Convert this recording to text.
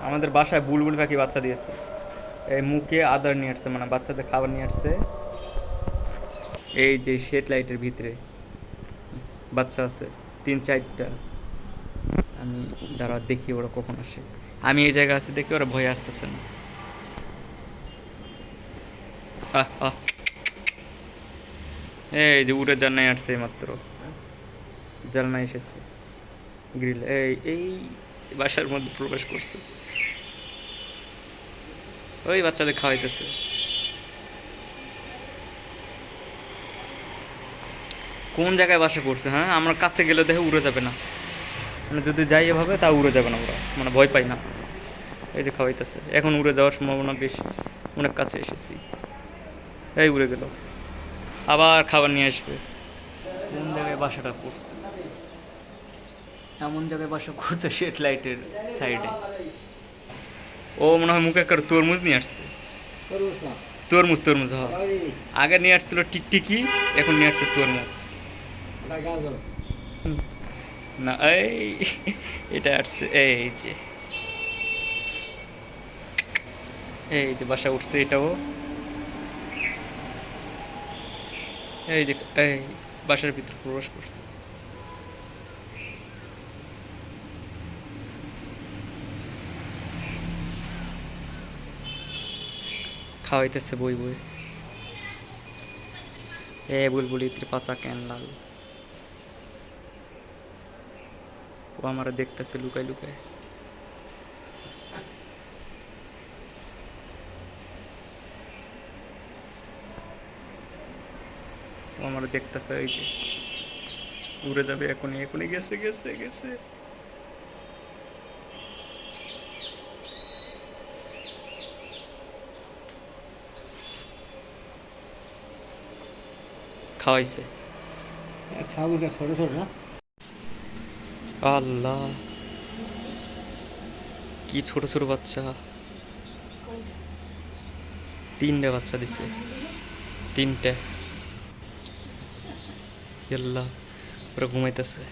আমাদের বাসায় বুলবুল পাখি বাচ্চা দিয়েছে। এই মুখে আদার নিয়ে আসছে, মানে বাচ্চাদের খাবার নিয়ে আসছে। এই যে শেড লাইটের ভিতরে বাচ্চা আছে 3-4টা। আমি দাঁড়া দেখি ওরা কখন আসে। আমি এই জায়গায় আছি দেখি ওরা ভয়ে আসতেছে না। আহ আহ এই যে উড়ে জানাই আসছে মাত্র, জানলা এসেছে গ্রিল। এই এই বাসার মধ্যে প্রবেশ করছে, ওই বাচ্চাদের খাওয়াইতেছে। কোন জায়গায় বাসা করছে? হ্যাঁ, আমার কাছে গেলে দেখে উড়ে যাবে না, মানে যদি যাই এভাবে তা উড়ে যাবে না ওরা, মানে ভয় পাই না। এই যে খাওয়াইতেছে, এখন উড়ে যাওয়ার সম্ভাবনা বেশি, অনেক কাছে এসেছি। এই উড়ে গেল, আবার খাবার নিয়ে আসবে। কোন জায়গায় বাসাটা করছে? এমন জায়গায় বাসা করছে শেড লাইটের সাইডে। ও মনে হয় মুখে একটা তরমুজ নিয়ে আসছে। তরমুজ তরমুজ, হ্যাঁ। আগে নিয়ে আসছিল টিকটিকি, এখন নিয়ে আসছে তরমুজ। হুম, না এই এটা আসছে, এই যে বাসা উঠছে এটাও। এই যে এই বাসার ভিতর প্রবেশ করছে। খাওয়াইতেছে বই বই। এ বুলবুলি ত্রিপাসা কেন লাল। ও আমার দেখতেছে লুকাই লুকায়। ও আমার দেখতেছে, এই যে উড়ে যাবে এখনই, এখনই গেছে গেছে গেছে। খাওয়াইছে। সাবুকা ছোট ছোট না? আল্লাহ, কি ছোট ছোট বাচ্চা! 3টে বাচ্চা দিছে, 3টে। আল্লাহ, ওরা ঘুমাইতেছে।